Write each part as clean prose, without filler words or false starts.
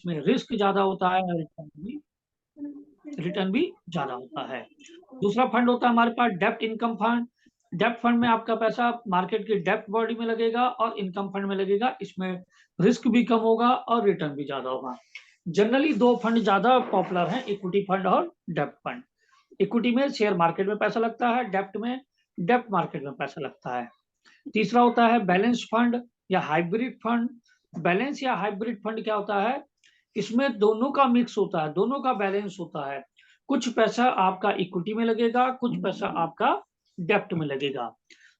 इसमें रिस्क ज्यादा होता है और रिटर्न भी ज्यादा होता है। दूसरा फंड होता है हमारे पास डेप्ट इनकम फंड। डेप्ट फंड में आपका पैसा मार्केट की डेप्ट बॉडी में लगेगा और इनकम फंड में लगेगा। इसमें रिस्क भी कम होगा और रिटर्न भी ज्यादा होगा। जनरली दो फंड ज्यादा पॉपुलर हैं, इक्विटी फंड और डेप्ट फंड। इक्विटी में शेयर मार्केट में पैसा लगता है, डेप्ट में डेप्ट मार्केट में पैसा लगता है। तीसरा होता है बैलेंस फंड या हाइब्रिड फंड। बैलेंस या हाइब्रिड फंड क्या होता है? इसमें दोनों का मिक्स होता है, दोनों का बैलेंस होता है। कुछ पैसा आपका इक्विटी में लगेगा, कुछ पैसा आपका डेप्ट में लगेगा।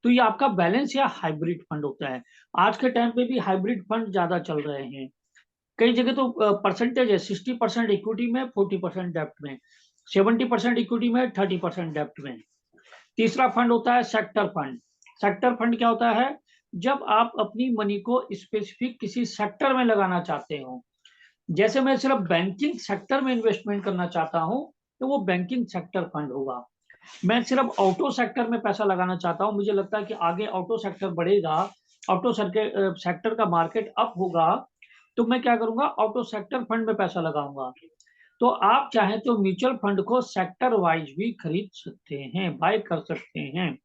तो ये आपका बैलेंस या हाइब्रिड फंड होता है। आज के टाइम पे भी हाइब्रिड फंड ज्यादा चल रहे हैं। कई जगह तो परसेंटेज है 60% इक्विटी में, 40% डेप्ट में, 70% इक्विटी में, 30% डेप्ट में। तीसरा फंड होता है सेक्टर फंड। सेक्टर फंड क्या होता है? जब आप अपनी मनी को स्पेसिफिक किसी सेक्टर में लगाना चाहते हो। जैसे मैं सिर्फ बैंकिंग सेक्टर में इन्वेस्टमेंट करना चाहता हूं, तो वो बैंकिंग सेक्टर फंड होगा। मैं सिर्फ ऑटो सेक्टर में पैसा लगाना चाहता हूं, मुझे लगता है कि आगे ऑटो सेक्टर बढ़ेगा, ऑटो सेक्टर का मार्केट अप होगा, तो मैं क्या करूंगा, ऑटो सेक्टर फंड में पैसा लगाऊंगा। तो आप चाहें तो म्यूचुअल फंड को सेक्टर वाइज भी खरीद सकते हैं, बाय कर सकते हैं।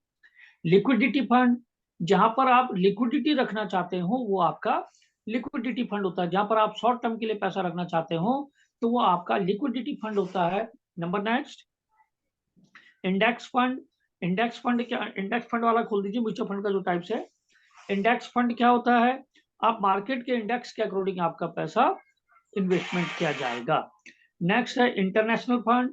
लिक्विडिटी फंड, जहां पर आप लिक्विडिटी रखना चाहते हो वो आपका लिक्विडिटी फंड होता है। जहां पर आप शॉर्ट टर्म के लिए पैसा रखना चाहते हो तो वो आपका लिक्विडिटी फंड होता है। Number next, index fund. Index fund क्या? इंडेक्स फंड वाला खोल दीजिए म्यूचुअल फंड का जो टाइप्स है। इंडेक्स फंड क्या होता है? आप मार्केट के इंडेक्स के अकॉर्डिंग आपका पैसा इन्वेस्टमेंट किया जाएगा। नेक्स्ट है इंटरनेशनल फंड।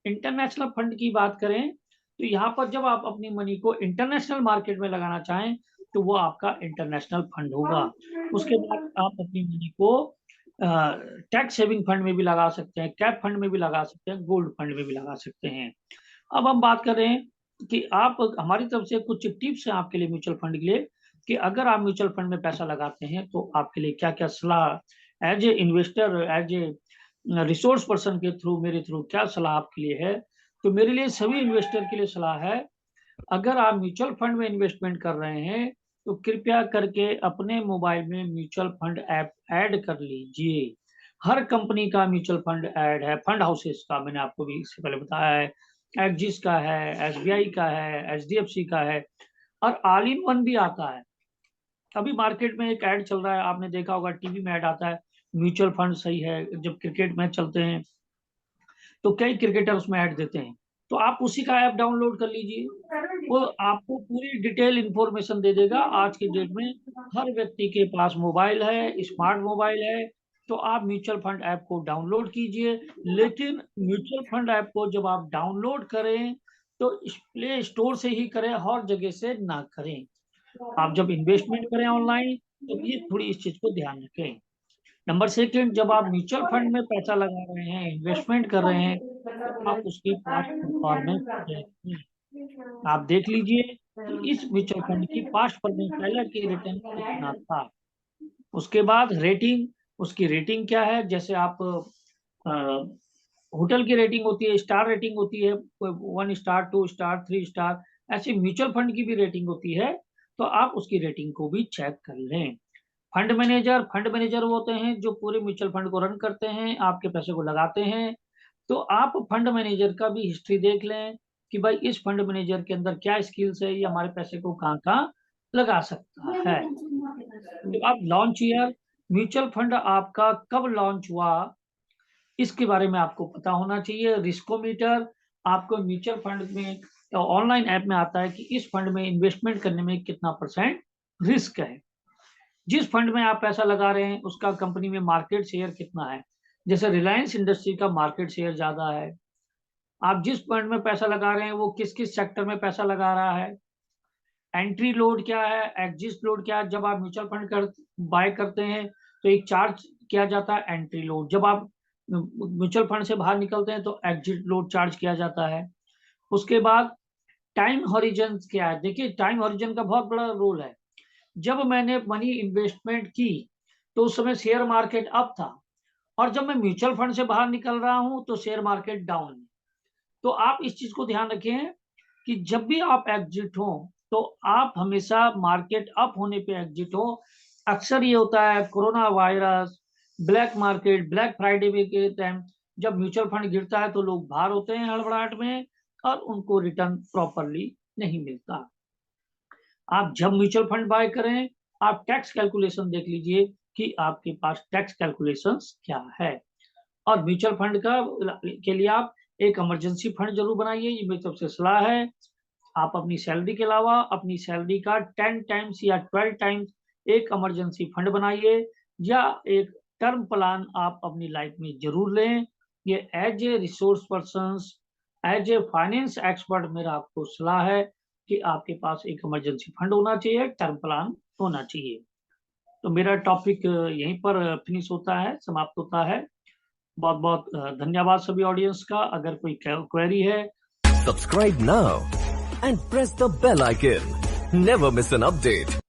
इंटरनेशनल फंड की बात करें तो यहाँ पर जब आप अपनी मनी को इंटरनेशनल मार्केट में लगाना चाहें तो वो आपका इंटरनेशनल फंड होगा। उसके बाद आप अपनी मनी को टैक्स सेविंग फंड में भी लगा सकते हैं, कैप फंड में भी लगा सकते हैं, गोल्ड फंड में भी लगा सकते हैं। अब हम बात कर रहे हैं कि आप, हमारी तरफ से कुछ टिप्स हैं आपके लिए म्यूचुअल फंड के लिए, कि अगर आप म्यूचुअल फंड में पैसा लगाते हैं तो आपके लिए क्या क्या सलाह as a investor, as a resource person के थ्रू, मेरे थ्रू क्या सलाह आपके लिए है। तो मेरे लिए, सभी इन्वेस्टर के लिए सलाह है, अगर आप म्यूचुअल फंड में इन्वेस्टमेंट कर रहे हैं तो कृपया करके अपने मोबाइल में म्यूचुअल फंड ऐप ऐड कर लीजिए। हर कंपनी का म्यूचुअल फंड ऐड है, फंड हाउसेस का, मैंने आपको भी इससे पहले बताया है। एक्सिस का है, एसबीआई का है, एचडीएफसी का है, और ऑल इन वन भी आता है। अभी मार्केट में एक ऐड चल रहा है, आपने देखा होगा, टीवी में ऐड आता है, म्यूचुअल फंड सही है। जब क्रिकेट मैच चलते हैं तो कई क्रिकेटर उसमें ऐड देते हैं, तो आप उसी का ऐप डाउनलोड कर लीजिए। वो आपको पूरी डिटेल इंफॉर्मेशन दे देगा। आज की डेट में हर व्यक्ति के पास मोबाइल है, स्मार्ट मोबाइल है, तो आप म्यूचुअल फंड ऐप को डाउनलोड कीजिए। लेकिन म्यूचुअल फंड ऐप को जब आप डाउनलोड करें तो प्ले स्टोर से ही करें, हर जगह से ना करें। आप जब इन्वेस्टमेंट करें ऑनलाइन तो ये थोड़ी इस चीज को ध्यान रखें। नंबर सेकंड, जब आप म्यूचुअल फंड में पैसा लगा रहे हैं, इन्वेस्टमेंट कर रहे हैं, तो आप उसकी पास्ट परफॉर्मेंस देखें। आप देख लीजिए कि इस म्यूचुअल फंड की पास्ट परफॉर्मेंस, पहले की रिटर्न कितना था। उसके बाद रेटिंग, उसकी रेटिंग क्या है? जैसे आप होटल की रेटिंग होती है, स्टार रेटिंग होती है, 1 स्टार, 2 स्टार, 3 स्टार, ऐसे म्यूचुअल फंड की भी रेटिंग होती है। तो आप उसकी रेटिंग को भी चेक कर लें। फंड मैनेजर, फंड मैनेजर वो होते हैं जो पूरे म्यूचुअल फंड को रन करते हैं, आपके पैसे को लगाते हैं। तो आप फंड मैनेजर का भी हिस्ट्री देख लें कि भाई इस फंड मैनेजर के अंदर क्या स्किल्स है, ये हमारे पैसे को कहाँ कहाँ लगा सकता है। तो आप लॉन्च ईयर, म्यूचुअल फंड आपका कब लॉन्च हुआ, इसके बारे में आपको पता होना चाहिए। रिस्कोमीटर, आपको म्यूचुअल फंड में ऑनलाइन ऐप में आता है कि इस फंड में इन्वेस्टमेंट करने में कितना परसेंट रिस्क है। जिस फंड में आप पैसा लगा रहे हैं उसका कंपनी में मार्केट शेयर कितना है। जैसे रिलायंस इंडस्ट्री का मार्केट शेयर ज्यादा है। आप जिस फंड में पैसा लगा रहे हैं वो किस किस सेक्टर में पैसा लगा रहा है। एंट्री लोड क्या है, एग्जिट लोड क्या है। जब आप म्यूचुअल फंड बाय करते हैं तो एक चार्ज किया जाता है एंट्री लोड। जब आप म्यूचुअल फंड से बाहर निकलते हैं तो एग्जिट लोड चार्ज किया जाता है। उसके बाद टाइम हॉरिजन क्या है? देखिए, टाइम हॉरिजन का बहुत बड़ा रोल है। जब मैंने मनी इन्वेस्टमेंट की तो उस समय शेयर मार्केट अप था, और जब मैं म्यूचुअल फंड से बाहर निकल रहा हूं तो शेयर मार्केट डाउन है। तो आप इस चीज को ध्यान रखें कि जब भी आप एग्जिट हो तो आप हमेशा मार्केट अप होने पे एग्जिट हो। अक्सर ये होता है, corona virus black market, black Friday में के टाइम जब म्यूचुअल फंड गिरता है तो लोग बाहर होते हैं हड़बड़ाहट में और उनको रिटर्न प्रॉपरली नहीं मिलता। आप जब म्यूचुअल फंड बाय करें, आप टैक्स कैलकुलेशन देख लीजिए कि आपके पास टैक्स कैलकुलेशंस क्या है। और म्यूचुअल फंड के लिए आप एक इमरजेंसी फंड जरूर बनाइए, ये मेरी तरफ से सलाह है। आप अपनी सैलरी के अलावा अपनी सैलरी का 10 टाइम्स या 12 टाइम्स एक इमरजेंसी फंड बनाइए, या एक टर्म प्लान आप अपनी लाइफ में जरूर लें। ये as a resource person, as a finance expert मेरा आपको सलाह है कि आपके पास एक इमरजेंसी फंड होना चाहिए, टर्म प्लान होना चाहिए। तो मेरा टॉपिक यहीं पर फिनिश होता है, समाप्त होता है। बहुत बहुत धन्यवाद सभी ऑडियंस का। अगर कोई क्वेरी है, Subscribe now and press the bell icon. Never miss an update.